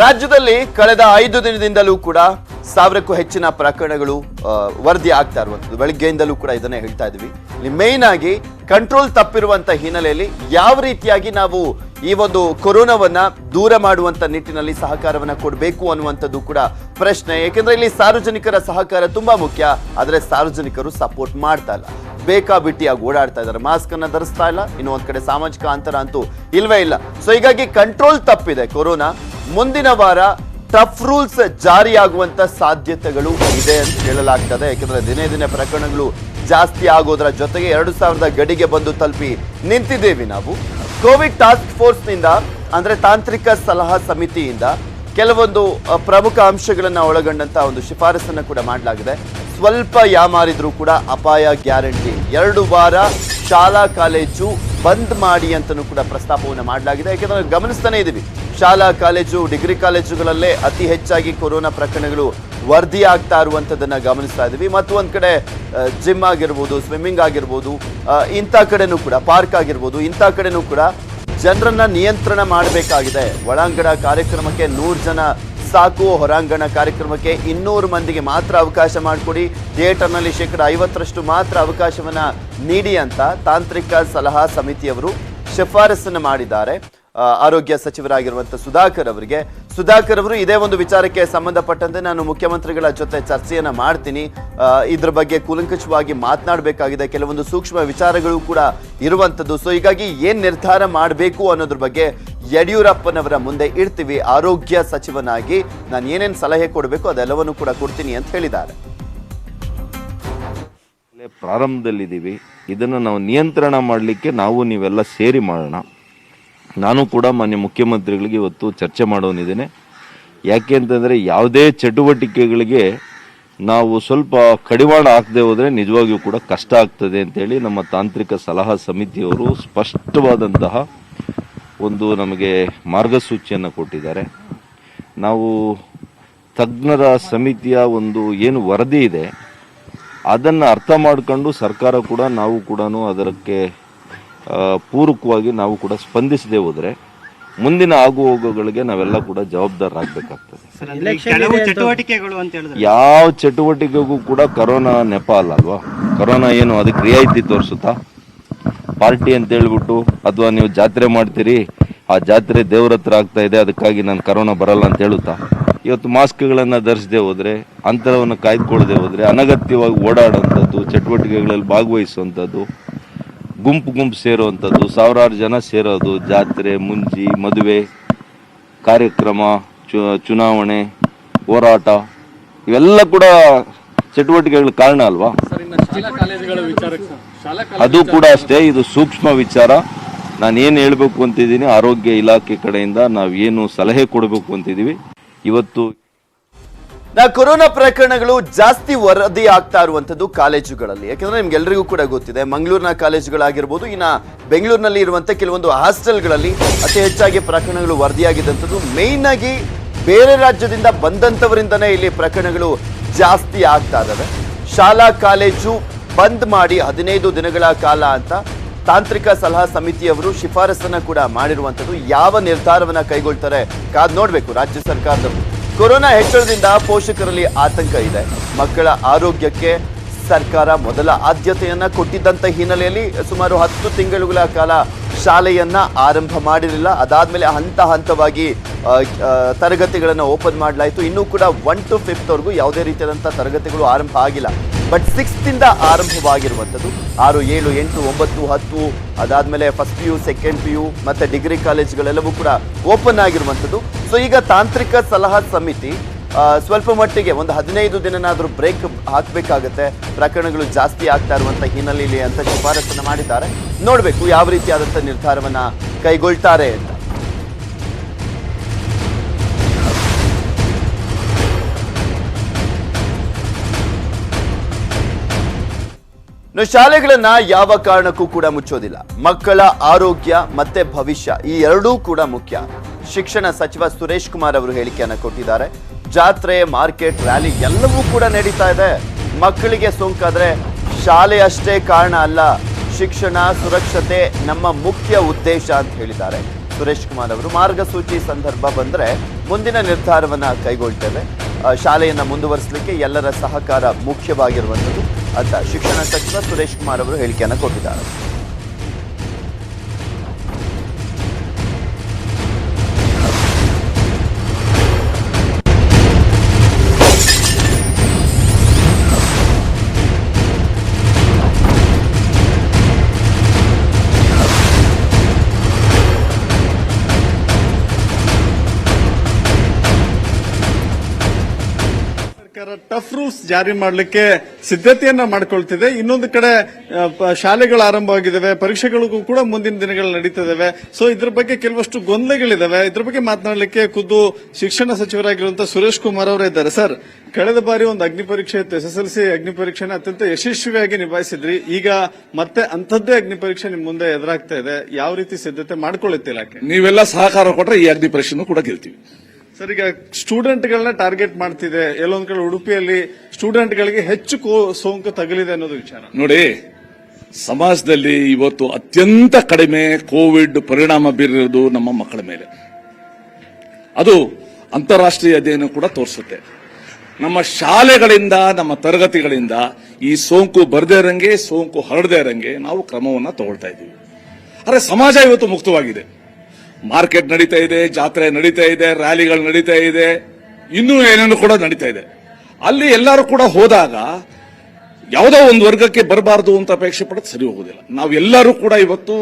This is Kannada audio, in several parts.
ರಾಜ್ಯದಲ್ಲಿ ಕಳೆದ 5 ದಿನದಿಂದಲೂ ಕೂಡ 1000ಕ್ಕೂ ಹೆಚ್ಚಿನ ಪ್ರಕರಣಗಳು ವರದಿ ಆಗ್ತಾ ಇರುವಂತದ್ದು. ಬೆಳಗ್ಗೆಯಿಂದಲೂ ಕೂಡ ಇದನ್ನೇ ಹೇಳ್ತಾ ಇದೀವಿ. ಇಲ್ಲಿ ಮೇನ್ ಆಗಿ ಕಂಟ್ರೋಲ್ ತಪ್ಪಿರುವಂತ ಹಿನ್ನೆಲೆಯಲ್ಲಿ ಯಾವ ರೀತಿಯಾಗಿ ನಾವು ಈ ಒಂದು ಕೊರೋನಾವನ್ನ ದೂರ ಮಾಡುವಂತ ನಿಟ್ಟಿನಲ್ಲಿ ಸಹಕಾರವನ್ನ ಕೊಡಬೇಕು ಅನ್ನುವಂಥದ್ದು ಕೂಡ ಪ್ರಶ್ನೆ. ಯಾಕೆಂದ್ರೆ ಇಲ್ಲಿ ಸಾರ್ವಜನಿಕರ ಸಹಕಾರ ತುಂಬಾ ಮುಖ್ಯ. ಆದ್ರೆ ಸಾರ್ವಜನಿಕರು ಸಪೋರ್ಟ್ ಮಾಡ್ತಾ ಇಲ್ಲ, ಬೇಕಾಬಿಟ್ಟಿಯಾಗಿ ಓಡಾಡ್ತಾ ಇದ್ದಾರೆ, ಮಾಸ್ಕ್ ಅನ್ನ ಧರಿಸ್ತಾ ಇಲ್ಲ, ಇನ್ನು ಒಂದ್ ಕಡೆ ಸಾಮಾಜಿಕ ಅಂತರ ಅಂತೂ ಇಲ್ವೇ ಇಲ್ಲ. ಸೊ ಹೀಗಾಗಿ ಕಂಟ್ರೋಲ್ ತಪ್ಪಿದೆ ಕೊರೋನಾ. ಮುಂದಿನ ವಾರ ಟಫ್ ರೂಲ್ಸ್ ಜಾರಿಯಾಗುವಂತ ಸಾಧ್ಯತೆಗಳು ಇದೆ ಅಂತ ಹೇಳಲಾಗ್ತದೆ. ಯಾಕಂದ್ರೆ ದಿನೇ ದಿನೇ ಪ್ರಕರಣಗಳು ಜಾಸ್ತಿ ಆಗೋದ್ರ ಜೊತೆಗೆ 2000 ಗಡಿಗೆ ಬಂದು ತಲುಪಿ ನಿಂತಿದ್ದೇವೆ ನಾವು. ಕೋವಿಡ್ ಟಾಸ್ಕ್ ಫೋರ್ಸ್ ನಿಂದ ಅಂದ್ರೆ ತಾಂತ್ರಿಕ ಸಲಹಾ ಸಮಿತಿಯಿಂದ ಕೆಲವೊಂದು ಪ್ರಮುಖ ಅಂಶಗಳನ್ನ ಒಳಗೊಂಡಂತ ಒಂದು ಶಿಫಾರಸನ್ನ ಕೂಡ ಮಾಡಲಾಗಿದೆ. ಸ್ವಲ್ಪ ಯಾಮಾರಿದ್ರೂ ಕೂಡ ಅಪಾಯ ಗ್ಯಾರಂಟಿ. 2 ವಾರ ಶಾಲಾ ಕಾಲೇಜು ಬಂದ್ ಮಾಡಿ ಅಂತಲೂ ಕೂಡ ಪ್ರಸ್ತಾಪವನ್ನು ಮಾಡಲಾಗಿದೆ. ಯಾಕೆಂದ್ರೆ ಗಮನಿಸ್ತಾನೆ ಇದೀವಿ, ಶಾಲಾ ಕಾಲೇಜು ಡಿಗ್ರಿ ಕಾಲೇಜುಗಳಲ್ಲೇ ಅತಿ ಹೆಚ್ಚಾಗಿ ಕೊರೋನಾ ಪ್ರಕರಣಗಳು ವರದಿ ಆಗ್ತಾ ಇರುವಂಥದ್ದನ್ನ ಗಮನಿಸ್ತಾ ಇದೀವಿ. ಮತ್ತು ಒಂದ್ ಕಡೆ ಜಿಮ್ ಆಗಿರ್ಬೋದು, ಸ್ವಿಮ್ಮಿಂಗ್ ಆಗಿರ್ಬೋದು, ಇಂಥ ಕಡೆನೂ ಕೂಡ ಪಾರ್ಕ್ ಆಗಿರ್ಬೋದು, ಇಂಥ ಕಡೆನೂ ಕೂಡ ಜನರನ್ನ ನಿಯಂತ್ರಣ ಮಾಡಬೇಕಾಗಿದೆ. ಒಳಾಂಗಣ ಕಾರ್ಯಕ್ರಮಕ್ಕೆ 100 ಜನ ಸಾಕು, ಹೊರಾಂಗಣ ಕಾರ್ಯಕ್ರಮಕ್ಕೆ 200 ಮಂದಿಗೆ ಮಾತ್ರ ಅವಕಾಶ ಮಾಡಿಕೊಡಿ, ಥಿಯೇಟರ್ನಲ್ಲಿ 50% ಮಾತ್ರ ಅವಕಾಶವನ್ನ ನೀಡಿ ಅಂತ ತಾಂತ್ರಿಕ ಸಲಹಾ ಸಮಿತಿಯವರು ಶಿಫಾರಸನ್ನು ಮಾಡಿದ್ದಾರೆ ಆರೋಗ್ಯ ಸಚಿವರಾಗಿರುವಂಥ ಸುಧಾಕರ್ ಅವರಿಗೆ. ಸುಧಾಕರ್ ಅವರು ಇದೇ ಒಂದು ವಿಚಾರಕ್ಕೆ ಸಂಬಂಧಪಟ್ಟಂತೆ ನಾನು ಮುಖ್ಯಮಂತ್ರಿಗಳ ಜೊತೆ ಚರ್ಚೆಯನ್ನ ಮಾಡ್ತೀನಿ, ಇದ್ರ ಬಗ್ಗೆ ಕೂಲಂಕಷವಾಗಿ ಮಾತನಾಡಬೇಕಾಗಿದೆ, ಕೆಲವೊಂದು ಸೂಕ್ಷ್ಮ ವಿಚಾರಗಳು ಕೂಡ ಇರುವಂಥದ್ದು. ಸೊ ಹೀಗಾಗಿ ಏನ್ ನಿರ್ಧಾರ ಮಾಡಬೇಕು ಅನ್ನೋದ್ರ ಬಗ್ಗೆ ಯಡಿಯೂರಪ್ಪನವರ ಮುಂದೆ ಇಡ್ತೀವಿ. ಆರೋಗ್ಯ ಸಚಿವನಾಗಿ ನಾನು ಏನೇನು ಸಲಹೆ ಕೊಡಬೇಕು ಅದೆಲ್ಲವನ್ನು ಕೂಡ ಕೊಡ್ತೀನಿ ಅಂತ ಹೇಳಿದ್ದಾರೆ. ಪ್ರಾರಂಭದಲ್ಲಿದ್ದೀವಿ, ಇದನ್ನು ನಾವು ನಿಯಂತ್ರಣ ಮಾಡಲಿಕ್ಕೆ ನಾವು ನೀವೆಲ್ಲ ಸೇರಿ ಮಾಡೋಣ. ನಾನು ಕೂಡ ಮಾನ್ಯ ಮುಖ್ಯಮಂತ್ರಿಗಳಿಗೆ ಇವತ್ತು ಚರ್ಚೆ ಮಾಡೋನಿದ್ದೇನೆ. ಯಾಕೆ ಅಂತಂದರೆ ಯಾವುದೇ ಚಟುವಟಿಕೆಗಳಿಗೆ ನಾವು ಸ್ವಲ್ಪ ಕಡಿವಾಣ ಹಾಕದೆ ಹೋದರೆ ನಿಜವಾಗಿಯೂ ಕೂಡ ಕಷ್ಟ ಆಗ್ತದೆ ಅಂತೇಳಿ ನಮ್ಮ ತಾಂತ್ರಿಕ ಸಲಹಾ ಸಮಿತಿಯವರು ಸ್ಪಷ್ಟವಾದಂತಹ ಒಂದು ನಮಗೆ ಮಾರ್ಗಸೂಚಿಯನ್ನು ಕೊಟ್ಟಿದ್ದಾರೆ. ನಾವು ತಜ್ಞರ ಸಮಿತಿಯ ಒಂದು ಏನು ವರದಿ ಇದೆ ಅದನ್ನು ಅರ್ಥ ಮಾಡಿಕೊಂಡು ಸರ್ಕಾರ ಕೂಡ ನಾವು ಕೂಡ ಅದಕ್ಕೆ ಪೂರಕವಾಗಿ ನಾವು ಕೂಡ ಸ್ಪಂದಿಸದೆ ಹೋದರೆ ಮುಂದಿನ ಆಗುಹೋಗುಗಳಿಗೆ ನಾವೆಲ್ಲ ಕೂಡ ಜವಾಬ್ದಾರರಾಗಬೇಕಾಗ್ತದೆ. ಯಾವ ಚಟುವಟಿಕೆಗೂ ಕೂಡ ಕರೋನಾ ನೆಪ ಅಲ್ವಾ? ಕರೋನಾ ಏನು ಅದಕ್ಕೆ ರಿಯಾಯಿತಿ ತೋರಿಸುತ್ತಾ? ಪಾರ್ಟಿ ಅಂತ ಹೇಳ್ಬಿಟ್ಟು ಅಥವಾ ನೀವು ಜಾತ್ರೆ ಮಾಡ್ತೀರಿ, ಆ ಜಾತ್ರೆ ದೇವ್ರ ಹತ್ರ ಆಗ್ತಾ ಇದೆ ಅದಕ್ಕಾಗಿ ನಾನು ಕರೋನಾ ಬರಲ್ಲ ಅಂತ ಹೇಳುತ್ತಾ? ಇವತ್ತು ಮಾಸ್ಕ್ಗಳನ್ನು ಧರಿಸದೆ ಹೋದರೆ, ಅಂತರವನ್ನು ಕಾಯ್ದುಕೊಳ್ಳದೆ ಹೋದರೆ, ಅನಗತ್ಯವಾಗಿ ಓಡಾಡುವಂಥದ್ದು, ಚಟುವಟಿಕೆಗಳಲ್ಲಿ ಭಾಗವಹಿಸುವಂಥದ್ದು, ಗುಂಪು ಸೇರುವಂಥದ್ದು, 1000 ಜನ ಸೇರೋದು, ಜಾತ್ರೆ, ಮುಂಜಿ, ಮದುವೆ, ಕಾರ್ಯಕ್ರಮ, ಚುನಾವಣೆ, ಹೋರಾಟ, ಇವೆಲ್ಲ ಕೂಡ ಚಟುವಟಿಕೆಗಳ ಕಾರಣ ಅಲ್ವಾ? ಅದು ಕೂಡ ಅಷ್ಟೇ. ಇದು ಸೂಕ್ಷ್ಮ ವಿಚಾರ. ನಾನು ಏನು ಹೇಳಬೇಕು ಅಂತಿದ್ದೀನಿ, ಆರೋಗ್ಯ ಇಲಾಖೆ ಕಡೆಯಿಂದ ನಾವು ಏನು ಸಲಹೆ ಕೊಡಬೇಕು ಅಂತಿದ್ದೀವಿ. ಇವತ್ತು ಕೊರೋನಾ ಪ್ರಕರಣಗಳು ಜಾಸ್ತಿ ವರದಿ ಆಗ್ತಾ ಇರುವಂತದ್ದು ಕಾಲೇಜುಗಳಲ್ಲಿ. ಯಾಕಂದ್ರೆ ನಿಮ್ಗೆಲ್ರಿಗೂ ಕೂಡ ಗೊತ್ತಿದೆ, ಮಂಗಳೂರಿನ ಕಾಲೇಜುಗಳಾಗಿರ್ಬೋದು, ಇನ್ನ ಬೆಂಗಳೂರಿನಲ್ಲಿ ಇರುವಂತ ಕೆಲವೊಂದು ಹಾಸ್ಟೆಲ್ಗಳಲ್ಲಿ ಅತಿ ಹೆಚ್ಚಾಗಿ ಪ್ರಕರಣಗಳು ವರದಿಯಾಗಿದ್ದಂಥದ್ದು. ಮೇನ್ ಆಗಿ ಬೇರೆ ರಾಜ್ಯದಿಂದ ಬಂದಂತವರಿಂದನೇ ಇಲ್ಲಿ ಪ್ರಕರಣಗಳು ಜಾಸ್ತಿ ಆಗ್ತಾ ಇದಾವೆ. ಶಾಲಾ ಕಾಲೇಜು ಬಂದ್ ಮಾಡಿ 15 ದಿನಗಳ ಕಾಲ ಅಂತ ತಾಂತ್ರಿಕ ಸಲಹಾ ಸಮಿತಿಯವರು ಶಿಫಾರಸನ್ನ ಕೂಡ ಮಾಡಿರುವಂಥದ್ದು. ಯಾವ ನಿರ್ಧಾರವನ್ನ ಕೈಗೊಳ್ತಾರೆ ಕಾದ್ ನೋಡ್ಬೇಕು ರಾಜ್ಯ ಸರ್ಕಾರದವರು. ಕೊರೋನಾ ಹೆಚ್ಚಳದಿಂದ ಪೋಷಕರಲ್ಲಿ ಆತಂಕ ಇದೆ. ಮಕ್ಕಳ ಆರೋಗ್ಯಕ್ಕೆ ಸರ್ಕಾರ ಮೊದಲ ಆದ್ಯತೆಯನ್ನ ಕೊಟ್ಟಿದ್ದಂತ ಹಿನ್ನೆಲೆಯಲ್ಲಿ ಸುಮಾರು 10 ತಿಂಗಳುಗಳ ಕಾಲ ಶಾಲೆಯನ್ನ ಆರಂಭ ಮಾಡಿರಲಿಲ್ಲ. ಅದಾದ್ಮೇಲೆ ಹಂತವಾಗಿ ತರಗತಿಗಳನ್ನು ಓಪನ್ ಮಾಡಲಾಯಿತು. ಇನ್ನೂ ಕೂಡ 1 to 5th ವರೆಗೂ ಯಾವುದೇ ರೀತಿಯಾದಂಥ ತರಗತಿಗಳು ಆರಂಭ ಆಗಿಲ್ಲ. ಬಟ್ 6th ಇಂದ ಆರಂಭವಾಗಿರುವಂಥದ್ದು. 6, 7, 8, 9, 10 ಅದಾದ್ಮೇಲೆ ಫಸ್ಟ್ PU, ಸೆಕೆಂಡ್ PU ಮತ್ತೆ ಡಿಗ್ರಿ ಕಾಲೇಜುಗಳೆಲ್ಲವೂ ಕೂಡ ಓಪನ್ ಆಗಿರುವಂಥದ್ದು. ಸೊ ಈಗ ತಾಂತ್ರಿಕ ಸಲಹಾ ಸಮಿತಿ ಸ್ವಲ್ಪ ಮಟ್ಟಿಗೆ ಒಂದು 15 ದಿನನಾದರೂ ಬ್ರೇಕ್ ಹಾಕಬೇಕಾಗತ್ತೆ, ಪ್ರಕರಣಗಳು ಜಾಸ್ತಿ ಆಗ್ತಾ ಇರುವಂತ ಹಿನ್ನೆಲೆಯಲ್ಲಿ ಅಂತ ಶಿಫಾರಸನ್ನ ಮಾಡಿದ್ದಾರೆ. ನೋಡ್ಬೇಕು ಯಾವ ರೀತಿಯಾದಂಥ ನಿರ್ಧಾರವನ್ನ ಕೈಗೊಳ್ತಾರೆ ಅಂತ. ಶಾಲೆಗಳನ್ನ ಯಾವ ಕಾರಣಕ್ಕೂ ಕೂಡ ಮುಚ್ಚೋದಿಲ್ಲ. ಮಕ್ಕಳ ಆರೋಗ್ಯ ಮತ್ತೆ ಭವಿಷ್ಯ ಈ ಎರಡೂ ಕೂಡ ಮುಖ್ಯ. ಶಿಕ್ಷಣ ಸಚಿವ ಸುರೇಶ್ ಕುಮಾರ್ ಅವರು ಹೇಳಿಕೆಯನ್ನ ಕೊಟ್ಟಿದ್ದಾರೆ. ಜಾತ್ರೆ, ಮಾರ್ಕೆಟ್, ರ್ಯಾಲಿ ಎಲ್ಲವೂ ಕೂಡ ನಡೀತಾ ಇದೆ. ಮಕ್ಕಳಿಗೆ ಸೋಂಕಾದ್ರೆ ಶಾಲೆ ಅಷ್ಟೇ ಕಾರಣ ಅಲ್ಲ, ಶಿಕ್ಷಣ ಸುರಕ್ಷತೆ ನಮ್ಮ ಮುಖ್ಯ ಉದ್ದೇಶ ಅಂತ ಹೇಳಿದ್ದಾರೆ ಸುರೇಶ್ ಕುಮಾರ್ ಅವರು. ಮಾರ್ಗಸೂಚಿ ಸಂದರ್ಭ ಬಂದ್ರೆ ಮುಂದಿನ ನಿರ್ಧಾರವನ್ನ ಕೈಗೊಳ್ತೇವೆ. ಶಾಲೆಯನ್ನ ಮುಂದುವರಿಸಲಿಕ್ಕೆ ಎಲ್ಲರ ಸಹಕಾರ ಮುಖ್ಯವಾಗಿರುವಂಥದ್ದು ಅಂತ ಶಿಕ್ಷಣ ಸಚಿವ ಸುರೇಶ್ ಕುಮಾರ್ ಅವರು ಹೇಳಿಕೆಯನ್ನು ಕೊಟ್ಟಿದ್ದಾರೆ. ಟಫ್ ರೂಲ್ಸ್ ಜಾರಿ ಮಾಡಲಿಕ್ಕೆ ಸಿದ್ಧತೆಯನ್ನ ಮಾಡ್ಕೊಳ್ತಿದೆ. ಇನ್ನೊಂದು ಕಡೆ ಶಾಲೆಗಳು ಆರಂಭವಾಗಿದ್ದಾವೆ, ಪರೀಕ್ಷೆಗಳಿಗೂ ಕೂಡ ಮುಂದಿನ ದಿನಗಳು ನಡೀತಿದ್ದಾವೆ. ಸೊ ಇದ್ರ ಬಗ್ಗೆ ಕೆಲವಷ್ಟು ಗೊಂದಲಗಳಿದಾವೆ. ಇದ್ರ ಬಗ್ಗೆ ಮಾತನಾಡಲಿಕ್ಕೆ ಖುದ್ದು ಶಿಕ್ಷಣ ಸಚಿವರಾಗಿರುವಂತಹ ಸುರೇಶ್ ಕುಮಾರ್ ಅವರೇ ಇದ್ದಾರೆ. ಸರ್, ಕಳೆದ ಬಾರಿ ಒಂದು ಅಗ್ನಿ ಪರೀಕ್ಷೆ ಇತ್ತು, SSLC ಅಗ್ನಿ ಪರೀಕ್ಷೆನ ಅತ್ಯಂತ ಯಶಸ್ವಿಯಾಗಿ ನಿಭಾಯಿಸಿದ್ರಿ. ಈಗ ಮತ್ತೆ ಅಂಥದ್ದೇ ಅಗ್ನಿ ಪರೀಕ್ಷೆ ನಿಮ್ ಮುಂದೆ ಎದುರಾಗ್ತಾ ಇದೆ. ಯಾವ ರೀತಿ ಸಿದ್ಧತೆ ಮಾಡ್ಕೊಳ್ಳುತ್ತೆ ಇಲಾಖೆ? ನೀವೆಲ್ಲ ಸಹಕಾರ ಕೊಟ್ರೆ ಈ ಅಗ್ನಿ ಪರೀಕ್ಷೆನೂ ಕೂಡ ಗೆಲ್ತೀವಿ. ಸರ್, ಈಗ ಸ್ಟೂಡೆಂಟ್ಗಳನ್ನ ಟಾರ್ಗೆಟ್ ಮಾಡ್ತಿದೆ. ಎಲ್ಲೊಂದ್ ಕಡೆ ಉಡುಪಿಯಲ್ಲಿ ಸ್ಟೂಡೆಂಟ್ಗಳಿಗೆ ಹೆಚ್ಚು ಸೋಂಕು ತಗಲಿದೆ ಅನ್ನೋದು ವಿಚಾರ. ನೋಡಿ, ಸಮಾಜದಲ್ಲಿ ಇವತ್ತು ಅತ್ಯಂತ ಕಡಿಮೆ ಕೋವಿಡ್ ಪರಿಣಾಮ ಬೀರಿರುವುದು ನಮ್ಮ ಮಕ್ಕಳ ಮೇಲೆ. ಅದು ಅಂತಾರಾಷ್ಟ್ರೀಯ ಅಧ್ಯಯನ ಕೂಡ ತೋರಿಸುತ್ತೆ. ನಮ್ಮ ಶಾಲೆಗಳಿಂದ, ನಮ್ಮ ತರಗತಿಗಳಿಂದ ಈ ಸೋಂಕು ಬರದೇ ಇರಂಗೆ, ಸೋಂಕು ಹರಡದೇ ಇರಂಗೆ ನಾವು ಕ್ರಮವನ್ನ ತಗೊಳ್ತಾ ಇದ್ದೀವಿ. ಆದರೆ ಸಮಾಜ ಇವತ್ತು ಮುಕ್ತವಾಗಿದೆ. ಮಾರ್ಕೆಟ್ ನಡೀತಾ ಇದೆ, ಜಾತ್ರೆ ನಡೀತಾ ಇದೆ, ರ್ಯಾಲಿಗಳು ನಡೀತಾ ಇದೆ, ಇನ್ನೂ ಏನೇನು ಕೂಡ ನಡೀತಾ ಇದೆ. ಅಲ್ಲಿ ಎಲ್ಲರೂ ಕೂಡ ಹೋದಾಗ ಯಾವುದೋ ಒಂದು ವರ್ಗಕ್ಕೆ ಬರಬಾರದು ಅಂತ ಅಪೇಕ್ಷೆ ಪಡೋದು ಸರಿ ಹೋಗೋದಿಲ್ಲ. ನಾವೆಲ್ಲರೂ ಕೂಡ ಇವತ್ತು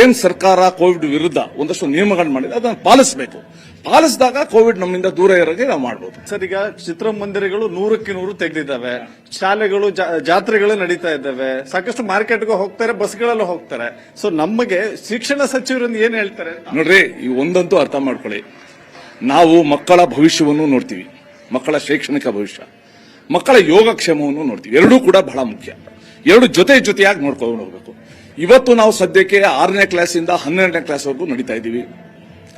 ಏನ್ ಸರ್ಕಾರ ಕೋವಿಡ್ ವಿರುದ್ಧ ಒಂದಷ್ಟು ನಿಯಮಗಳನ್ನು ಮಾಡಿದೆ ಅದನ್ನು ಪಾಲಿಸಬೇಕು. ಪಾಲಿಸಿದಾಗ ಕೋವಿಡ್ ನಮ್ಮಿಂದ ದೂರ ಇರೋಕೆ ನಾವು ಮಾಡಬಹುದು. ಸರ್, ಈಗ ಚಿತ್ರಮಂದಿರಗಳು 100% ತೆಗೆದಿದ್ದಾವೆ, ಶಾಲೆಗಳು ಜಾತ್ರೆಗಳು ನಡೀತಾ ಇದ್ದಾವೆ, ಸಾಕಷ್ಟು ಮಾರ್ಕೆಟ್ಗೆ ಹೋಗ್ತಾರೆ, ಬಸ್ಗಳಲ್ಲೂ ಹೋಗ್ತಾರೆ. ಸೊ ನಮಗೆ ಶಿಕ್ಷಣ ಸಚಿವರಿಂದ ಏನ್ ಹೇಳ್ತಾರೆ ನೋಡ್ರಿ, ಈ ಒಂದಂತೂ ಅರ್ಥ ಮಾಡ್ಕೊಳ್ಳಿ. ನಾವು ಮಕ್ಕಳ ಭವಿಷ್ಯವನ್ನು ನೋಡ್ತೀವಿ, ಮಕ್ಕಳ ಶೈಕ್ಷಣಿಕ ಭವಿಷ್ಯ, ಮಕ್ಕಳ ಯೋಗಕ್ಷೇಮವನ್ನು ನೋಡ್ತೀವಿ. ಎರಡೂ ಕೂಡ ಬಹಳ ಮುಖ್ಯ. ಎರಡು ಜೊತೆಯಾಗಿ ನೋಡ್ಕೊಂಡು ಹೋಗ್ಬೇಕು. ಇವತ್ತು ನಾವು ಸದ್ಯಕ್ಕೆ 6ನೇ ಕ್ಲಾಸಿಂದ 12ನೇ ಕ್ಲಾಸ್ ವರೆಗೂ ನಡೀತಾ ಇದ್ದೀವಿ.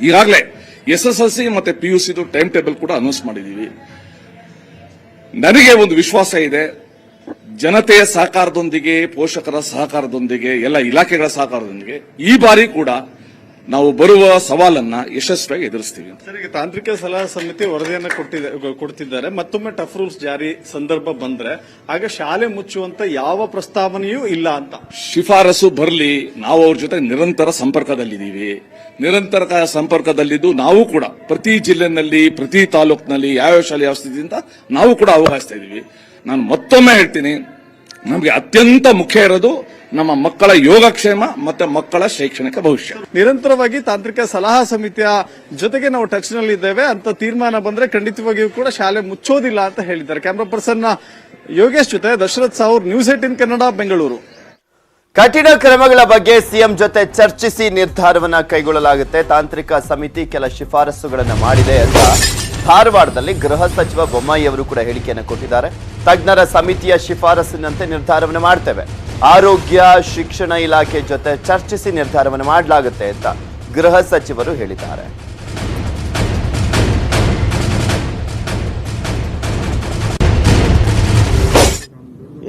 ಈಗಾಗಲೇ SSLC ಮತ್ತೆ PUC ಟೈಮ್ ಟೇಬಲ್ ಕೂಡ ಅನೌನ್ಸ್ ಮಾಡಿದೀವಿ. ನನಗೆ ಒಂದು ವಿಶ್ವಾಸ ಇದೆ, ಜನತೆಯ ಸಹಕಾರದೊಂದಿಗೆ, ಪೋಷಕರ ಸಹಕಾರದೊಂದಿಗೆ, ಎಲ್ಲ ಇಲಾಖೆಗಳ ಸಹಕಾರದೊಂದಿಗೆ ಈ ಬಾರಿ ಕೂಡ ನಾವು ಬರುವ ಸವಾಲನ್ನ ಯಶಸ್ವಿಯಾಗಿ ಎದುರಿಸ್ತೀವಿ. ಸರ್, ಈಗ ತಾಂತ್ರಿಕ ಸಲಹಾ ಸಮಿತಿ ವರದಿಯನ್ನು ಕೊಡ್ತಿದ್ದಾರೆ. ಮತ್ತೊಮ್ಮೆ ಟಫ್ ರೂಲ್ಸ್ ಜಾರಿ ಸಂದರ್ಭ ಬಂದ್ರೆ ಆಗ ಶಾಲೆ ಮುಚ್ಚುವಂತ ಯಾವ ಪ್ರಸ್ತಾವನೆಯೂ ಇಲ್ಲ ಅಂತ ಶಿಫಾರಸು ಬರಲಿ. ನಾವು ಅವ್ರ ಜೊತೆ ನಿರಂತರ ಸಂಪರ್ಕದಲ್ಲಿದ್ದೀವಿ. ನಿರಂತರ ಸಂಪರ್ಕದಲ್ಲಿದ್ದು ನಾವು ಕೂಡ ಪ್ರತಿ ಜಿಲ್ಲೆನಲ್ಲಿ, ಪ್ರತಿ ತಾಲೂಕಿನಲ್ಲಿ ಯಾವ ಶಾಲೆ ಯಾವ ಸ್ಥಿತಿಯಿಂದ ನಾವು ಕೂಡ ಅವಕಾಶಿಸ್ತಾ ಇದ್ದೀವಿ. ನಾನು ಮತ್ತೊಮ್ಮೆ ಹೇಳ್ತೀನಿ, ನಮಗೆ ಅತ್ಯಂತ ಮುಖ್ಯ ಇರೋದು ನಮ್ಮ ಮಕ್ಕಳ ಯೋಗಕ್ಷೇಮ ಮತ್ತೆ ಮಕ್ಕಳ ಶೈಕ್ಷಣಿಕ ಭವಿಷ್ಯ. ನಿರಂತರವಾಗಿ ತಾಂತ್ರಿಕ ಸಲಹಾ ಸಮಿತಿಯ ಜೊತೆಗೆ ನಾವು ಟಚ್ ನಲ್ಲಿ ಇದ್ದೇವೆ ಅಂತ ತೀರ್ಮಾನ ಬಂದ್ರೆ ಖಂಡಿತವಾಗಿಯೂ ಕೂಡ ಶಾಲೆ ಮುಚ್ಚೋದಿಲ್ಲ ಅಂತ ಹೇಳಿದ್ದಾರೆ. ಕ್ಯಾಮರಾ ಪರ್ಸನ್ ಯೋಗೇಶ್ ಜೊತೆ ದಶರಥ್ ಸಾವೂರ್, ನ್ಯೂಸ್ 18 ಕನ್ನಡ, ಬೆಂಗಳೂರು. ಕಠಿಣ ಕ್ರಮಗಳ ಬಗ್ಗೆ ಸಿಎಂ ಜೊತೆ ಚರ್ಚಿಸಿ ನಿರ್ಧಾರವನ್ನ ಕೈಗೊಳ್ಳಲಾಗುತ್ತೆ. ತಾಂತ್ರಿಕ ಸಮಿತಿ ಕೆಲ ಶಿಫಾರಸುಗಳನ್ನು ಮಾಡಿದೆ ಅಂತ ಧಾರವಾಡದಲ್ಲಿ ಗೃಹ ಸಚಿವ ಬೊಮ್ಮಾಯಿ ಅವರು ಕೂಡ ಹೇಳಿಕೆಯನ್ನು ಕೊಟ್ಟಿದ್ದಾರೆ. ತಜ್ಞರ ಸಮಿತಿಯ ಶಿಫಾರಸಿನಂತೆ ನಿರ್ಧಾರವನ್ನು ಮಾಡ್ತೇವೆ. ಆರೋಗ್ಯ, ಶಿಕ್ಷಣ ಇಲಾಖೆ ಜೊತೆ ಚರ್ಚಿಸಿ ನಿರ್ಧಾರವನ್ನು ಮಾಡಲಾಗುತ್ತೆ ಅಂತ ಗೃಹ ಸಚಿವರು ಹೇಳಿದ್ದಾರೆ.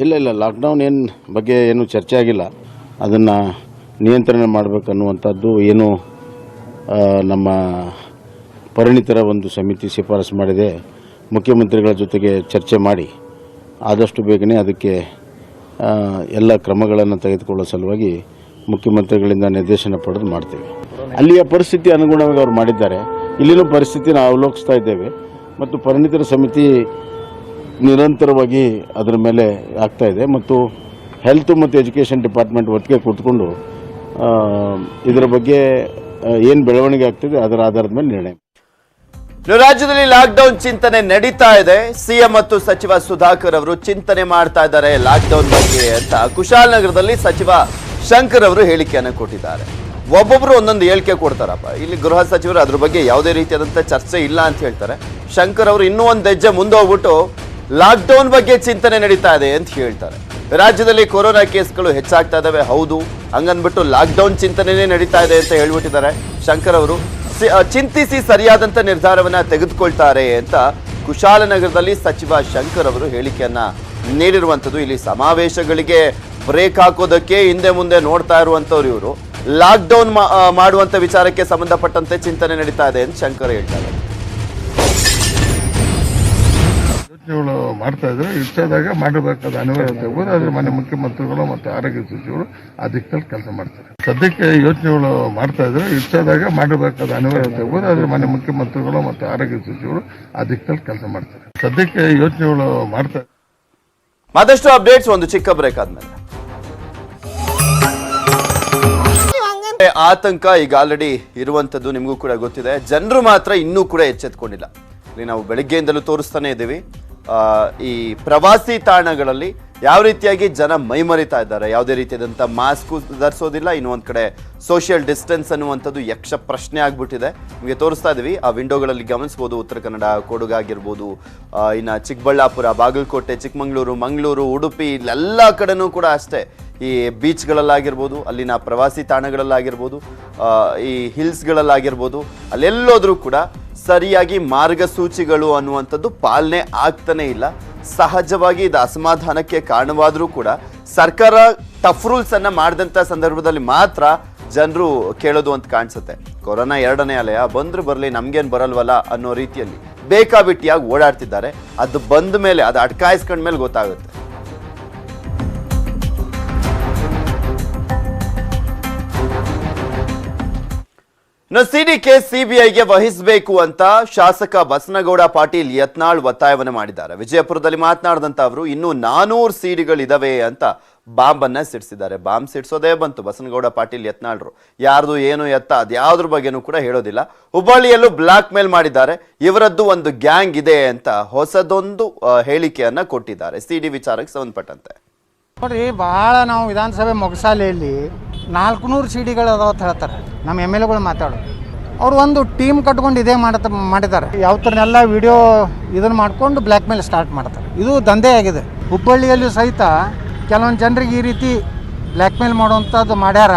ಇಲ್ಲ ಲಾಕ್ಡೌನ್ ಬಗ್ಗೆ ಏನು ಚರ್ಚೆ ಆಗಿಲ್ಲ. ಅದನ್ನು ನಿಯಂತ್ರಣ ಮಾಡಬೇಕನ್ನುವಂಥದ್ದು ಏನು ನಮ್ಮ ಪರಿಣಿತರ ಒಂದು ಸಮಿತಿ ಶಿಫಾರಸು ಮಾಡಿದೆ. ಮುಖ್ಯಮಂತ್ರಿಗಳ ಜೊತೆಗೆ ಚರ್ಚೆ ಮಾಡಿ ಆದಷ್ಟು ಬೇಗನೆ ಅದಕ್ಕೆ ಎಲ್ಲ ಕ್ರಮಗಳನ್ನು ತೆಗೆದುಕೊಳ್ಳೋ ಸಲುವಾಗಿ ಮುಖ್ಯಮಂತ್ರಿಗಳಿಂದ ನಿರ್ದೇಶನ ಪಡೆದು ಮಾಡ್ತೇವೆ. ಅಲ್ಲಿಯ ಪರಿಸ್ಥಿತಿ ಅನುಗುಣವಾಗಿ ಅವರು ಮಾಡಿದ್ದಾರೆ. ಇಲ್ಲಿನ ಪರಿಸ್ಥಿತಿನ ಅವಲೋಕಿಸ್ತಾ ಇದ್ದೇವೆ ಮತ್ತು ಪರಿಣಿತರ ಸಮಿತಿ ನಿರಂತರವಾಗಿ ಅದರ ಮೇಲೆ ಆಗ್ತಾ ಇದೆ ಮತ್ತು ಹೆಲ್ತ್ ಮತ್ತು ಎಜುಕೇಷನ್ ಡಿಪಾರ್ಟ್ಮೆಂಟ್ ಒಟ್ಟಿಗೆ ಕೂತ್ಕೊಂಡು ಇದರ ಬಗ್ಗೆ ಏನು ಬೆಳವಣಿಗೆ ಆಗ್ತಿದೆ ಅದರ ಆಧಾರದ ಮೇಲೆ ನಿರ್ಣಯ. ರಾಜ್ಯದಲ್ಲಿ ಲಾಕ್ಡೌನ್ ಚಿಂತನೆ ನಡೀತಾ ಇದೆ. ಸಿಎಂ ಮತ್ತು ಸಚಿವ ಸುಧಾಕರ್ ಅವರು ಚಿಂತನೆ ಮಾಡ್ತಾ ಇದ್ದಾರೆ ಲಾಕ್ಡೌನ್ ಬಗ್ಗೆ ಅಂತ ಕುಶಾಲನಗರದಲ್ಲಿ ಸಚಿವ ಶಂಕರ್ ಅವರು ಹೇಳಿಕೆಯನ್ನು ಕೊಟ್ಟಿದ್ದಾರೆ. ಒಬ್ಬೊಬ್ರು ಒಂದೊಂದು ಹೇಳಿಕೆ ಕೊಡ್ತಾರಪ್ಪ. ಇಲ್ಲಿ ಗೃಹ ಸಚಿವರು ಅದ್ರ ಬಗ್ಗೆ ಯಾವುದೇ ರೀತಿಯಾದಂಥ ಚರ್ಚೆ ಇಲ್ಲ ಅಂತ ಹೇಳ್ತಾರೆ. ಶಂಕರ್ ಅವರು ಇನ್ನೂ ಒಂದು ಹೆಜ್ಜೆ ಮುಂದೆ ಹೋಗ್ಬಿಟ್ಟು ಲಾಕ್ಡೌನ್ ಬಗ್ಗೆ ಚಿಂತನೆ ನಡೀತಾ ಇದೆ ಅಂತ ಹೇಳ್ತಾರೆ. ರಾಜ್ಯದಲ್ಲಿ ಕೊರೋನಾ ಕೇಸ್ಗಳು ಹೆಚ್ಚಾಗ್ತಾ ಇದಾವೆ, ಹೌದು, ಹಂಗನ್ಬಿಟ್ಟು ಲಾಕ್ಡೌನ್ ಚಿಂತನೆನೇ ನಡೀತಾ ಇದೆ ಅಂತ ಹೇಳ್ಬಿಟ್ಟಿದ್ದಾರೆ ಶಂಕರ್ ಅವರು. ಚಿಂತಿಸಿ ಸರಿಯಾದಂತ ನಿರ್ಧಾರವನ್ನ ತೆಗೆದುಕೊಳ್ತಾರೆ ಅಂತ ಕುಶಾಲನಗರದಲ್ಲಿ ಸಚಿವ ಶಂಕರ್ ಅವರು ಹೇಳಿಕೆಯನ್ನ ನೀಡಿರುವಂಥದ್ದು. ಇಲ್ಲಿ ಸಮಾವೇಶಗಳಿಗೆ ಬ್ರೇಕ್ ಹಾಕೋದಕ್ಕೆ ಹಿಂದೆ ಮುಂದೆ ನೋಡ್ತಾ ಇರುವಂತವ್ರು ಇವರು. ಲಾಕ್ಡೌನ್ ಮಾಡುವಂತ ವಿಚಾರಕ್ಕೆ ಸಂಬಂಧಪಟ್ಟಂತೆ ಚಿಂತನೆ ನಡೀತಾ ಇದೆ ಅಂತ ಶಂಕರ್ ಹೇಳ್ತಾರೆ. ಮಾಡ್ತಾ ಇದ್ರೆ ಇಚ್ಛಾದಾಗ ಮಾಡಬೇಕಾದ ಅನಿವಾರ್ಯತೆ ಇರ್ಬೋದು. ಆದ್ರೆ ಮಾನ್ಯ ಮುಖ್ಯಮಂತ್ರಿಗಳು ಮತ್ತು ಆರೋಗ್ಯ ಸಚಿವರು ಆ ದಿಕ್ಕಲ್ಲಿ ಕೆಲಸ ಮಾಡ್ತಾರೆ. ಸದ್ಯಕ್ಕೆ ಯೋಚನೆಗಳು ಮಾಡ್ತಾ ಇದ್ರೆ ಇಚ್ಛಾದಾಗ ಮಾಡಬೇಕಾದ ಅನಿವಾರ್ಯತೆ ಇರ್ಬೋದು. ಆದ್ರೆ ಮಾನ್ಯ ಮುಖ್ಯಮಂತ್ರಿಗಳು ಮತ್ತು ಆರೋಗ್ಯ ಸಚಿವರು ಆ ದಿಕ್ಕಲ್ಲಿ ಕೆಲಸ ಮಾಡ್ತಾರೆ. ಸದ್ಯಕ್ಕೆ ಯೋಚನೆಗಳು ಮಾಡ್ತಾ ಮತ್ತಷ್ಟು ಅಪ್ಡೇಟ್ಸ್ ಒಂದು ಚಿಕ್ಕ ಬ್ರೇಕ್ ಆದ್ಮೇಲೆ. ಆತಂಕ ಈಗ ಆಲ್ರೆಡಿ ಇರುವಂತದ್ದು ನಿಮಗೂ ಕೂಡ ಗೊತ್ತಿದೆ. ಜನರು ಮಾತ್ರ ಇನ್ನೂ ಕೂಡ ಎಚ್ಚೆತ್ಕೊಂಡಿಲ್ಲ. ಇಲ್ಲಿ ನಾವು ಬೆಳಗ್ಗೆಯಿಂದಲೂ ತೋರಿಸ್ತಾನೆ ಇದ್ದೀವಿ, ಈ ಪ್ರವಾಸಿ ತಾಣಗಳಲ್ಲಿ ಯಾವ ರೀತಿಯಾಗಿ ಜನ ಮೈಮರಿತಾ ಇದ್ದಾರೆ. ಯಾವುದೇ ರೀತಿಯಾದಂಥ ಮಾಸ್ಕ್ ಧರಿಸೋದಿಲ್ಲ. ಇನ್ನು ಒಂದ್ ಕಡೆ ಸೋಷಿಯಲ್ ಡಿಸ್ಟೆನ್ಸ್ ಅನ್ನುವಂಥದ್ದು ಯಕ್ಷ ಪ್ರಶ್ನೆ ಆಗ್ಬಿಟ್ಟಿದೆ. ನಿಮಗೆ ತೋರಿಸ್ತಾ ಇದೀವಿ, ಆ ವಿಂಡೋಗಳಲ್ಲಿ ಗಮನಿಸಬಹುದು. ಉತ್ತರ ಕನ್ನಡ, ಕೊಡಗು ಆಗಿರ್ಬೋದು, ಇನ್ನು ಚಿಕ್ಕಬಳ್ಳಾಪುರ, ಬಾಗಲಕೋಟೆ, ಚಿಕ್ಕಮಂಗ್ಳೂರು, ಮಂಗಳೂರು, ಉಡುಪಿ, ಇಲ್ಲೆಲ್ಲ ಕಡೆನೂ ಕೂಡ ಅಷ್ಟೇ. ಈ ಬೀಚ್ಗಳಲ್ಲಾಗಿರ್ಬೋದು, ಅಲ್ಲಿನ ಪ್ರವಾಸಿ ತಾಣಗಳಲ್ಲಾಗಿರ್ಬೋದು, ಈ ಹಿಲ್ಸ್ಗಳಲ್ಲಾಗಿರ್ಬೋದು, ಅಲ್ಲೆಲ್ಲೋದ್ರೂ ಕೂಡ ಸರಿಯಾಗಿ ಮಾರ್ಗಸೂಚಿಗಳು ಅನ್ನುವಂಥದ್ದು ಪಾಲನೆ ಆಗ್ತಾನೆ ಇಲ್ಲ. ಸಹಜವಾಗಿ ಇದು ಅಸಮಾಧಾನಕ್ಕೆ ಕಾರಣವಾದರೂ ಕೂಡ ಸರ್ಕಾರ ಟಫ್ ರೂಲ್ಸ್ ಅನ್ನ ಮಾಡಿದಂಥ ಸಂದರ್ಭದಲ್ಲಿ ಮಾತ್ರ ಜನರು ಕೇಳೋದು ಅಂತ ಕಾಣಿಸುತ್ತೆ. ಕೊರೋನಾ 2ನೇ ಅಲೆಯ ಬಂದ್ರು ಬರಲಿ, ನಮ್ಗೇನು ಬರಲ್ವಲ್ಲ ಅನ್ನೋ ರೀತಿಯಲ್ಲಿ ಬೇಕಾಬಿಟ್ಟಿಯಾಗಿ ಓಡಾಡ್ತಿದ್ದಾರೆ. ಅದು ಬಂದ ಮೇಲೆ, ಅದು ಅಟ್ಕಾಯಿಸ್ಕೊಂಡ್ಮೇಲೆ ಗೊತ್ತಾಗುತ್ತೆ. ಇನ್ನು ಸಿಡಿ ಕೇಸ್ ಸಿಬಿಐಗೆ ವಹಿಸಬೇಕು ಅಂತ ಶಾಸಕ ಬಸನಗೌಡ ಪಾಟೀಲ್ ಯತ್ನಾಳ್ ಒತ್ತಾಯವನ್ನು ಮಾಡಿದ್ದಾರೆ. ವಿಜಯಪುರದಲ್ಲಿ ಮಾತನಾಡಿದಂತ ಅವರು ಇನ್ನೂ 400 ಸಿಡಿಗಳಿದಾವೆ ಅಂತ ಬಾಂಬ್ ಅನ್ನ ಸಿಡಿಸಿದ್ದಾರೆ. ಬಾಂಬ್ ಸಿಡಿಸೋದೇ ಬಂತು ಬಸನಗೌಡ ಪಾಟೀಲ್ ಯತ್ನಾಳ್ರು. ಯಾರ್ದು ಏನು ಎತ್ತ ಅದ್ಯಾವ್ದ್ರ ಬಗ್ಗೆನೂ ಕೂಡ ಹೇಳೋದಿಲ್ಲ. ಹುಬ್ಬಳ್ಳಿಯಲ್ಲೂ ಬ್ಲಾಕ್ ಮೇಲ್ ಮಾಡಿದ್ದಾರೆ. ಇವರದ್ದು ಒಂದು ಗ್ಯಾಂಗ್ ಇದೆ ಅಂತ ಹೊಸದೊಂದು ಹೇಳಿಕೆಯನ್ನ ಕೊಟ್ಟಿದ್ದಾರೆ ಸಿಡಿ ವಿಚಾರಕ್ಕೆ ಸಂಬಂಧಪಟ್ಟಂತೆ. ನೋಡ್ರಿ, ಭಾಳ ನಾವು ವಿಧಾನಸಭೆ ಮೊಗಸಾಲೆಯಲ್ಲಿ 400 ಸಿಡಿಗಳು ಅದಾವ ಅಂತ ಹೇಳ್ತಾರೆ ನಮ್ಮ ಎಮ್ ಎಲ್ ಎಗಳು ಮಾತಾಡೋದು. ಅವರು ಒಂದು ಟೀಮ್ ಕಟ್ಕೊಂಡು ಇದೇ ಮಾಡಿದ್ದಾರೆ. ಯಾವತ್ತರನ್ನೆಲ್ಲ ವಿಡಿಯೋ ಇದನ್ನು ಮಾಡ್ಕೊಂಡು ಬ್ಲ್ಯಾಕ್ ಮೇಲ್ ಸ್ಟಾರ್ಟ್ ಮಾಡ್ತಾರೆ. ಇದು ದಂಧೆ ಆಗಿದೆ. ಹುಬ್ಬಳ್ಳಿಯಲ್ಲೂ ಸಹಿತ ಕೆಲವೊಂದು ಜನರಿಗೆ ಈ ರೀತಿ ಬ್ಲ್ಯಾಕ್ ಮೇಲ್ ಮಾಡುವಂಥದ್ದು ಮಾಡ್ಯಾರ.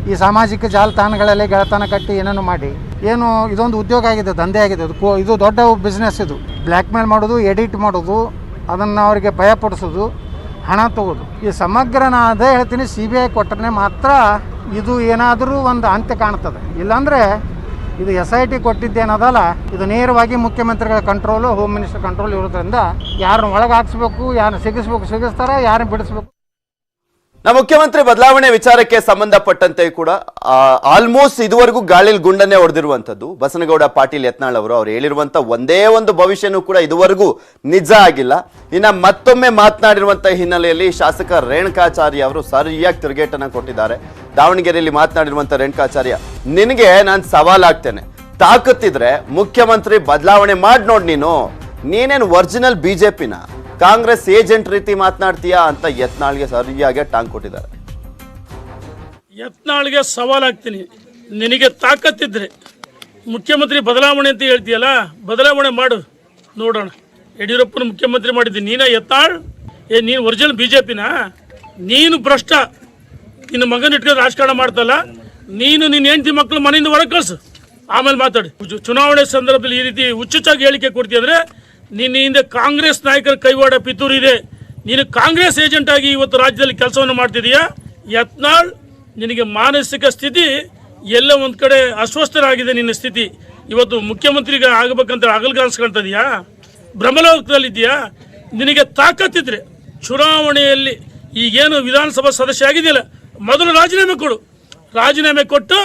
ಈ ಸಾಮಾಜಿಕ ಜಾಲತಾಣಗಳಲ್ಲಿ ಗೆಳತನ ಕಟ್ಟಿ ಏನೇನು ಮಾಡಿ ಏನು ಇದೊಂದು ಉದ್ಯೋಗ ಆಗಿದೆ, ದಂಧೆ ಆಗಿದೆ. ಇದು ದೊಡ್ಡ ಬಿಸ್ನೆಸ್. ಇದು ಬ್ಲ್ಯಾಕ್ ಮೇಲ್ ಮಾಡೋದು, ಎಡಿಟ್ ಮಾಡೋದು, ಅದನ್ನು ಅವರಿಗೆ ಭಯಪಡಿಸೋದು, ಹಣ ತಗೋದು. ಈ ಸಮಗ್ರ ನಾನು ಅದೇ ಹೇಳ್ತೀನಿ, CBI ಕೊಟ್ಟರೆ ಮಾತ್ರ ಇದು ಏನಾದರೂ ಒಂದು ಅಂತ್ಯ ಕಾಣ್ತದೆ. ಇಲ್ಲಾಂದರೆ ಇದು SIT ಕೊಟ್ಟಿದ್ದೇನದಲ್ಲ, ಇದು ನೇರವಾಗಿ ಮುಖ್ಯಮಂತ್ರಿಗಳ ಕಂಟ್ರೋಲು, ಹೋಮ್ ಮಿನಿಸ್ಟರ್ ಕಂಟ್ರೋಲ್ ಇರೋದ್ರಿಂದ ಯಾರನ್ನ ಒಳಗೆ ಹಾಕ್ಸ್ಬೇಕು, ಯಾರನ್ನ ಸಿಗಿಸ್ತಾರೆ, ಯಾರನ್ನ ಬಿಡಿಸ್ಬೇಕು. ನಮ್ಮ ಮುಖ್ಯಮಂತ್ರಿ ಬದಲಾವಣೆ ವಿಚಾರಕ್ಕೆ ಸಂಬಂಧಪಟ್ಟಂತೆ ಕೂಡ ಆಲ್ಮೋಸ್ಟ್ ಇದುವರೆಗೂ ಗಾಳಿಲ್ ಗುಂಡನ್ನೇ ಹೊಡೆದಿರುವಂತದ್ದು ಬಸನಗೌಡ ಪಾಟೀಲ್ ಯತ್ನಾಳ್ ಅವರು. ಹೇಳಿರುವಂತ ಒಂದೇ ಒಂದು ಭವಿಷ್ಯನೂ ಕೂಡ ಇದುವರೆಗೂ ನಿಜ ಆಗಿಲ್ಲ. ಇನ್ನ ಮತ್ತೊಮ್ಮೆ ಮಾತನಾಡಿರುವಂತ ಹಿನ್ನೆಲೆಯಲ್ಲಿ ಶಾಸಕ ರೇಣುಕಾಚಾರ್ಯ ಅವರು ಸರಿಯಾಗಿ ತಿರುಗೇಟನ್ನ ಕೊಟ್ಟಿದ್ದಾರೆ. ದಾವಣಗೆರೆಯಲ್ಲಿ ಮಾತನಾಡಿರುವಂತ ರೇಣುಕಾಚಾರ್ಯ, ನಿನಗೆ ನಾನು ಸವಾಲಾಗ್ತೇನೆ, ತಾಕತ್ತಿದ್ರೆ ಮುಖ್ಯಮಂತ್ರಿ ಬದಲಾವಣೆ ಮಾಡಿ ನೋಡ್, ನೀನೇನು ಒರಿಜಿನಲ್ BJPನ ಕಾಂಗ್ರೆಸ್ ಏಜೆಂಟ್ ರೀತಿ ಮಾತನಾಡ್ತೀಯಾ ಅಂತ ಯತ್ನಾಳ್ಗೆ ಸರಿಯಾಗಿ ಟಾಂಗ್ ಕೊಟ್ಟಿದ್ದಾರೆ. ಯತ್ನಾಳ್ಗೆ ಸವಾಲಾಗ್ತೀನಿ, ನಿನಗೆ ತಾಕತ್ತಿದ್ರೆ ಮುಖ್ಯಮಂತ್ರಿ ಬದಲಾವಣೆ ಅಂತ ಹೇಳ್ತೀಯಲ್ಲ, ಬದಲಾವಣೆ ಮಾಡು ನೋಡೋಣ. ಯಡಿಯೂರಪ್ಪನ ಮುಖ್ಯಮಂತ್ರಿ ಮಾಡಿದ್ದೀನಿ, ನೀನ ಯತ್ನಾಳ್? ನೀನು ಒರಿಜಿನಲ್ BJPನ? ನೀನು ಭ್ರಷ್ಟ. ನಿನ್ನ ಮಗನ ಇಟ್ಕೊಂಡು ರಾಜಕಾರಣ ಮಾಡ್ತಲ್ಲ, ನೀನು ನಿನ್ನ ಹೆಂಡತಿ ಮಕ್ಕಳು ಮನೆಯಿಂದ ಹೊರಗೆ ಕಳಿಸು, ಆಮೇಲೆ ಮಾತಾಡಿ. ಚುನಾವಣೆ ಸಂದರ್ಭದಲ್ಲಿ ಈ ರೀತಿ ಹುಚ್ಚುಚ್ಚಾಗಿ ಹೇಳಿಕೆ ಕೊಡ್ತೀಯ ಅಂದರೆ ನಿನ್ನ ಹಿಂದೆ ಕಾಂಗ್ರೆಸ್ ನಾಯಕರ ಕೈವಾಡ ಪಿತೂರು ಇದೆ. ನೀನು ಕಾಂಗ್ರೆಸ್ ಏಜೆಂಟ್ ಆಗಿ ಇವತ್ತು ರಾಜ್ಯದಲ್ಲಿ ಕೆಲಸವನ್ನು ಮಾಡ್ತಿದೀಯಾ. ಯತ್ನಾಳ್, ನಿನಗೆ ಮಾನಸಿಕ ಸ್ಥಿತಿ ಎಲ್ಲ ಒಂದು ಕಡೆ ಅಸ್ವಸ್ಥರಾಗಿದೆ. ನಿನ್ನ ಸ್ಥಿತಿ ಇವತ್ತು ಮುಖ್ಯಮಂತ್ರಿಗೆ ಆಗಬೇಕಂತ ಹಗಲ್ಗ ಅನ್ಸ್ಕೊಳ್ತಿದೀಯಾ, ಭ್ರಮಲೋಕದಲ್ಲಿದ್ದೀಯಾ? ನಿನಗೆ ತಾಕತ್ತಿದ್ರೆ ಚುನಾವಣೆಯಲ್ಲಿ ಈಗೇನು ವಿಧಾನಸಭಾ ಸದಸ್ಯ ಆಗಿದೆಯಲ್ಲ, ಮೊದಲು ರಾಜೀನಾಮೆ ಕೊಡು. ರಾಜೀನಾಮೆ ಕೊಟ್ಟು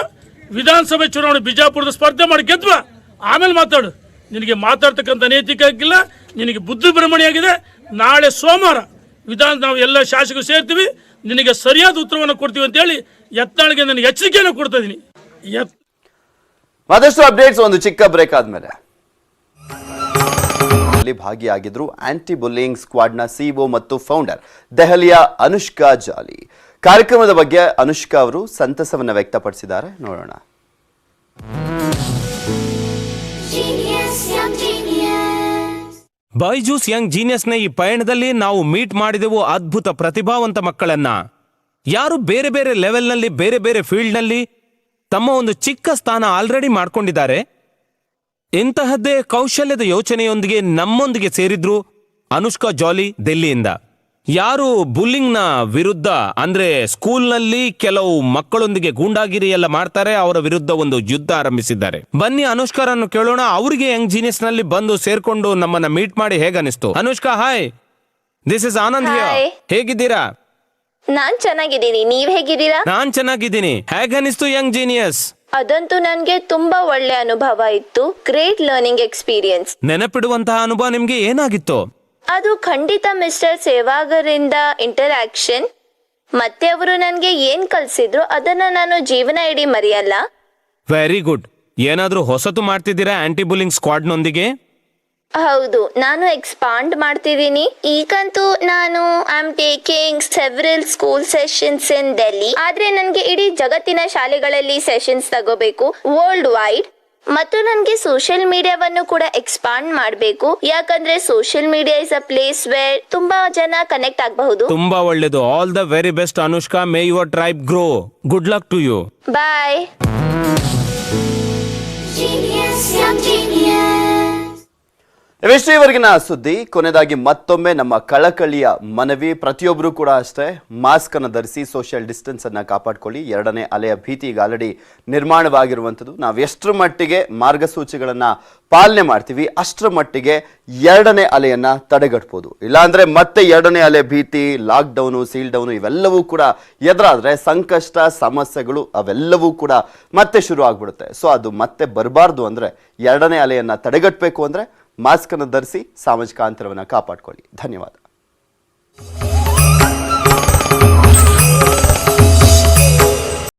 ವಿಧಾನಸಭೆ ಚುನಾವಣೆ ಬಿಜಾಪುರದ ಸ್ಪರ್ಧೆ ಮಾಡಿ ಗೆದ್ವಾ, ಆಮೇಲೆ ಮಾತಾಡು. ನಿನಗೆ ಮಾತಾಡ್ತಕ್ಕಂಥ ನೈತಿಕ ಆಗಿಲ್ಲ, ನಿನಗೆ ಬುದ್ಧಿ ಭ್ರಮಣೆಯಾಗಿದೆ. ನಾಳೆ ಸೋಮವಾರ ನಾವು ಎಲ್ಲ ಶಾಸಕರು ಸೇರ್ತೀವಿ, ನಿನಗೆ ಸರಿಯಾದ ಉತ್ತರವನ್ನು ಕೊಡ್ತೀವಿ ಅಂತೇಳಿ ಯತ್ನಾಳ್ಗೆ ನನಗೆ ಎಚ್ಚರಿಕೆಯನ್ನು ಕೊಡ್ತಾ ಇದ್ದೀನಿ. ಮತ್ತಷ್ಟು ಅಪ್ಡೇಟ್ಸ್ ಒಂದು ಚಿಕ್ಕ ಬ್ರೇಕ್ ಆದ್ಮೇಲೆ. ಭಾಗಿಯಾಗಿದ್ರು ಆಂಟಿ ಬುಲ್ಲಿಂಗ್ ಸ್ಕ್ವಾಡ್ನ CEO ಮತ್ತು ಫೌಂಡರ್ ದೆಹಲಿಯ ಅನುಷ್ಕಾ ಜಾಲಿ. ಕಾರ್ಯಕ್ರಮದ ಬಗ್ಗೆ ಅನುಷ್ಕಾ ಅವರು ಸಂತಸವನ್ನು ವ್ಯಕ್ತಪಡಿಸಿದ್ದಾರೆ, ನೋಡೋಣ. ಬೈಜೂಸ್ ಯಂಗ್ ಜೀನಿಯಸ್ನ ಈ ಪಯಣದಲ್ಲಿ ನಾವು ಮೀಟ್ ಮಾಡಿದೆವು ಅದ್ಭುತ ಪ್ರತಿಭಾವಂತ ಮಕ್ಕಳನ್ನ. ಯಾರು ಬೇರೆ ಬೇರೆ ಲೆವೆಲ್ನಲ್ಲಿ, ಬೇರೆ ಬೇರೆ ಫೀಲ್ಡ್ನಲ್ಲಿ ತಮ್ಮ ಒಂದು ಚಿಕ್ಕ ಸ್ಥಾನ ಆಲ್ರೆಡಿ ಮಾಡ್ಕೊಂಡಿದ್ದಾರೆ. ಇಂತಹದ್ದೇ ಕೌಶಲ್ಯದ ಯೋಚನೆಯೊಂದಿಗೆ ನಮ್ಮೊಂದಿಗೆ ಸೇರಿದ್ರು ಅನುಷ್ಕಾ ಜಾಲಿ ದಿಲ್ಲಿಯಿಂದ. ಯಾರು ಬುಲ್ಲಿಂಗ್ನ ವಿರುದ್ಧ ಅಂದ್ರೆ ಸ್ಕೂಲ್ನಲ್ಲಿ ಕೆಲವು ಮಕ್ಕಳೊಂದಿಗೆ ಗೂಂಡಾಗಿರಿ ಎಲ್ಲ ಮಾಡ್ತಾರೆ, ಅವರ ವಿರುದ್ಧ ಒಂದು ಯುದ್ಧ ಆರಂಭಿಸಿದ್ದಾರೆ. ಬನ್ನಿ ಅನುಷ್ಕಾರನ್ನು ಕೇಳೋಣ. ಅವರಿಗೆ ಯಂಗ್ ಜೀನಿಯಸ್ ನಲ್ಲಿ ಬಂದು ಸೇರ್ಕೊಂಡು ನಮ್ಮನ್ನ ಮೀಟ್ ಮಾಡಿ ಹೇಗನಿಸ್ತು. Anushka, hi. This is Anand here. Hi. ಹೇಗಿದ್ದೀರಾ? ನಾನ್ ಚೆನ್ನಾಗಿದ್ದೀನಿ, ನೀವ್ ಹೇಗಿದ್ದೀರಾ? ನಾನ್ ಚೆನ್ನಾಗಿದ್ದೀನಿ. ಹೇಗನಿಸ್ತು ಯಂಗ್ ಜೀನಿಯಸ್? ಅದಂತೂ ನನ್ಗೆ ತುಂಬಾ ಒಳ್ಳೆ ಅನುಭವ ಇತ್ತು. Great learning experience. ನೆನಪಿಡುವಂತಹ ಅನುಭವ ನಿಮ್ಗೆ ಏನಾಗಿತ್ತು? ಅದು ಖಂಡಿತ ಮಿಸ್ಟರ್ ಸೇವಾಗರಿಂದ ಇಂಟರಾಕ್ಷನ್. ಮತ್ತೆ ಅವರು ನನ್ಗೆ ಏನ್ ಕಲ್ಸಿದ್ರು ಅದನ್ನ ನಾನು ಜೀವನ ಇಡೀ ಮರೆಯಲ್ಲ. Very good. ಏನಾದ್ರೂ ಹೊಸತು ಮಾಡ್ತಿದ್ದೀರಾ ಆಂಟಿ ಬುಲಿಂಗ್ ಸ್ಕ್ವಾಡ್ನೊಂದಿಗೆ? ಹೌದು, ನಾನು ಎಕ್ಸ್ಪಾಂಡ್ ಮಾಡ್ತಿದ್ದೀನಿ. ಈಗಂತೂ ನಾನು I am taking several school sessions in Delhi. ಆದ್ರೆ ನನ್ಗೆ ಇಡೀ ಜಗತ್ತಿನ ಶಾಲೆಗಳಲ್ಲಿ ಸೆಷನ್ಸ್ ತಗೋಬೇಕು, ವರ್ಲ್ಡ್ ವೈಡ್. ಮತ್ತು ನನಗೆ ಸೋಷಿಯಲ್ ಮೀಡಿಯಾವನ್ನು ಕೂಡ ಎಕ್ಸ್ಪಾಂಡ್ ಮಾಡಬೇಕು. ಯಾಕಂದ್ರೆ social media is a place where ತುಂಬಾ ಜನ ಕನೆಕ್ಟ್ ಆಗಬಹುದು. ತುಂಬಾ ಒಳ್ಳೇದು. All the very best Anushka. May your tribe grow. Good luck to you. Bye. ಇವೆಷ್ಟೇ ಇವರೆಗಿನ ಸುದ್ದಿ. ಕೊನೆಯದಾಗಿ ಮತ್ತೊಮ್ಮೆ ನಮ್ಮ ಕಳಕಳಿಯ ಮನವಿ, ಪ್ರತಿಯೊಬ್ಬರು ಕೂಡ ಅಷ್ಟೇ ಮಾಸ್ಕ್ ಅನ್ನು ಧರಿಸಿ, ಸೋಷಿಯಲ್ ಡಿಸ್ಟೆನ್ಸ್ ಅನ್ನ ಕಾಪಾಡಿಕೊಳ್ಳಿ. ಎರಡನೇ ಅಲೆಯ ಭೀತಿ ಈಗ ಆಲ್ರೆಡಿ ನಿರ್ಮಾಣವಾಗಿರುವಂಥದ್ದು. ನಾವು ಎಷ್ಟರ ಮಟ್ಟಿಗೆ ಮಾರ್ಗಸೂಚಿಗಳನ್ನ ಪಾಲನೆ ಮಾಡ್ತೀವಿ ಅಷ್ಟರ ಮಟ್ಟಿಗೆ ಎರಡನೇ ಅಲೆಯನ್ನ ತಡೆಗಟ್ಬೋದು. ಇಲ್ಲಾಂದ್ರೆ ಮತ್ತೆ ಎರಡನೇ ಅಲೆ ಭೀತಿ, ಲಾಕ್ ಡೌನು, ಸೀಲ್ ಡೌನು ಇವೆಲ್ಲವೂ ಕೂಡ ಎದುರಾದ್ರೆ ಸಂಕಷ್ಟ, ಸಮಸ್ಯೆಗಳು ಅವೆಲ್ಲವೂ ಕೂಡ ಮತ್ತೆ ಶುರು ಆಗ್ಬಿಡುತ್ತೆ. ಸೊ ಅದು ಮತ್ತೆ ಬರಬಾರ್ದು ಅಂದ್ರೆ, ಎರಡನೇ ಅಲೆಯನ್ನ ತಡೆಗಟ್ಟಬೇಕು ಅಂದ್ರೆ ಮಾಸ್ಕ್ ಅನ್ನು ಧರಿಸಿ, ಸಾಮಾಜಿಕ ಅಂತರವನ್ನು ಕಾಪಾಡಿಕೊಳ್ಳಿ. ಧನ್ಯವಾದ.